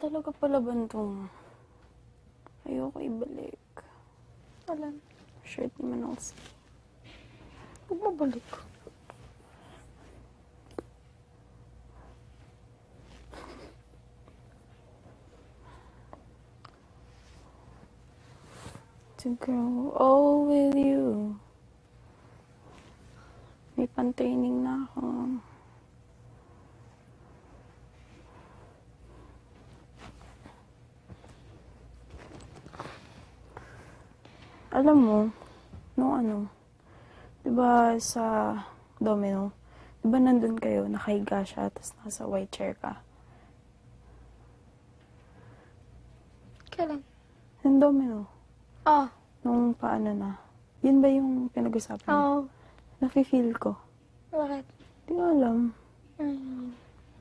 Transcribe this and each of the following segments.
talaga palaban tong. Ayoko ibalik. Alam. Shirt ni Manolski. Huwag mabalik. To grow old with you. May pan-training na ako. Alam mo, diba sa Domino, diba nandun kayo, nakahiga siya, tapos nasa white chair ka? Kailan? Yung Domino. Nung paano na. Yun ba yung pinag-usapan niyo? Oo. Nafe-feel ko. Bakit? Di ko alam.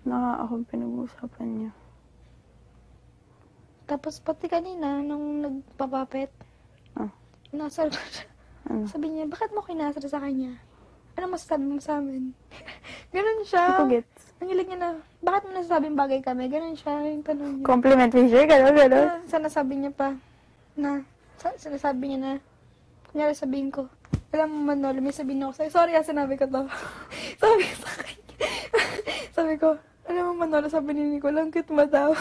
Na ako pinag-uusapan niya. Tapos pati kanina, nung nagpapapet, nasal ko siya. Sabi niya, bakit mo kinasal sa kanya? Ano masasabi mo sa amin? Ganun siya. Hindi ko gets. Ang hilig niya na, bakit mo nasasabing bagay kami? Ganun siya, yung tanong niya. Compliment Fisher, gano'n. Sana sabi niya pa, sinasabi niya na, kunyari sabihin ko, alam mo Manolo, may sabihin ako sa'yo. Sorry sinabi ko to. Sabi ko sa kanya. Sabi ko, alam mo Manolo, sabi ni Nico, lang cute mo daw.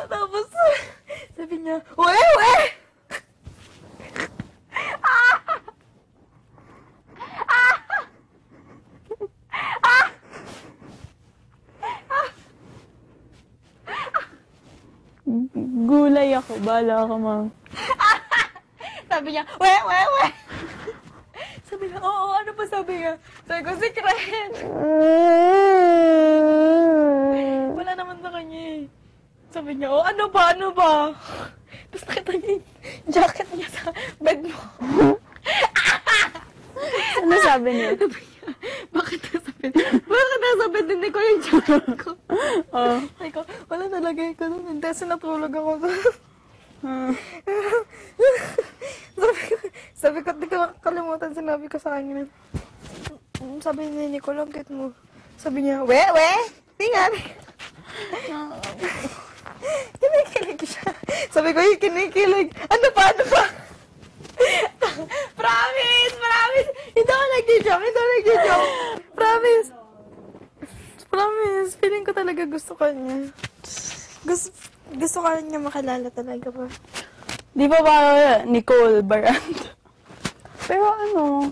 Tapos sabi niya, we! Gulay ako, bala ka, ma'am. Sabi niya, we! Sabi niya, oo, ano pa sabi niya? Sabi ko, secret! Wala naman sa kanya eh. Sabi niya, oh, ano ba? Tapos nakita niya yung jacket niya sa bed mo. Ano sabi niya? Sabi niya, bakit nasa bed? Bakit nasa bed din ko yung jacket ko? Sabi ko, wala talaga ko nun. Hindi, sinatulog ako doon. Sabi ko, di ko makakalimutan, sinabi ko sa kanya. Sabi ni Nicole, ang cute mo. Sabi niya, we! Tingnan! Kinikilig siya. Sabi ko, kinikilig. Ano pa? Promise! Hindi ako nag-joke. Promise. Feeling ko talaga gusto ka niya. Gusto ka niya makilala talaga ba? Di ba ba Nicole Barand? Pero ano,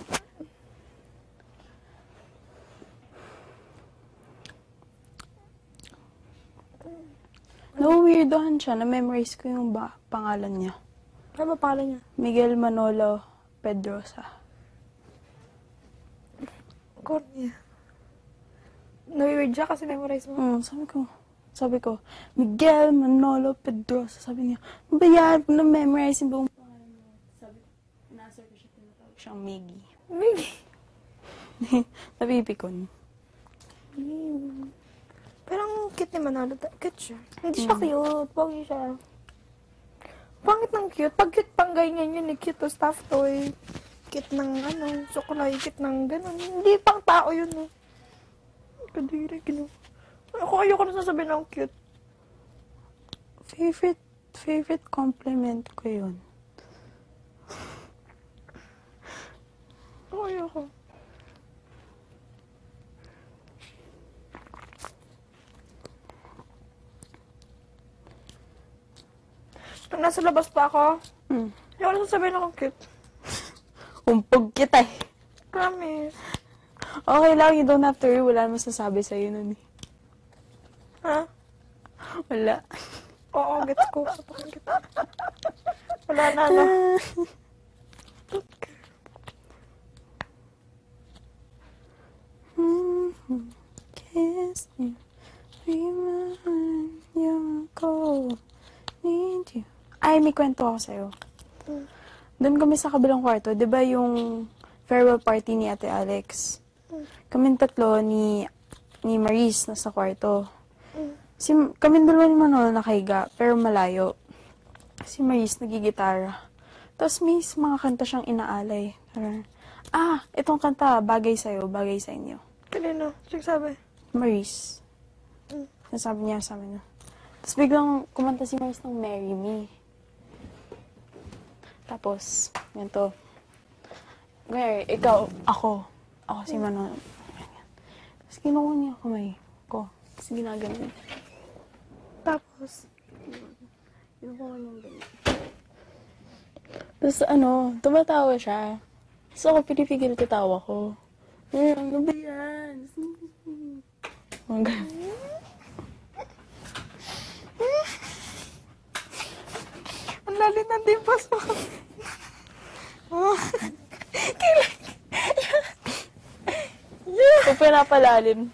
na-weirdohan siya. Na-memorize ko yung pangalan niya. Ano ba pangalan niya? Miguel Manolo Pedrosa. Corny. Na-weird siya kasi memorize mo. Sabi ko, Miguel Manolo Pedrosa. Sabi niya, ano ba yan? Na-memorize yung buong pangalan niya. Sabi ko, in-answer ko siya, tinatawag siyang Miggy. Miggy? Napipikon. Pero ang cute ni Manolo. Cute siya. Hindi siya cute. Pogi siya. Pangit ng cute. Pag cute pang ganyan yun, cute to stuffed toy. Cute ng sukulay. Cute ng gano'n. Hindi pang tao yun. Kadiri, ayoko na sasabihin ng cute. Favorite compliment ko yun. Ayoko. Nung nasa labas pa ako, ayoko na sasabihin akong cute. Umpog kita eh. Promise. Okay lang, you don't have to worry. Wala naman sasabi sa'yo nun eh. Ha? Wala. Oo, gets ko. Wala na. Kiss you, remind you ko, need you. Ay, may kwento ako sa'yo. Doon kami sa kabilang kwarto, di ba yung farewell party ni Ate Alex? Kaming tatlo ni Maris nasa kwarto. Kami dalawa ni Manolo nakahiga, pero malayo. Si Maris nagigitara. Tapos may mga kanta siyang inaalay. Parang, itong kanta, bagay sa'yo, bagay sa inyo. Kanino? Sige sabi. Maris. Nasabi niya sa amin. Tapos biglang kumanta si Maris ng Marry Me. Tapos, ganito. Ngayon, ikaw, ako si Manolo. Tapos kinuha niya kamay ko. Tapos ginaganon. Tapos, Kinuha niya ganyan. Tapos tumatawa siya. Tapos ako pinipigil ko tawa ko. Ano ba yan? Ang ganun. ang lalit ng dimples mo. Pag pinapalalim,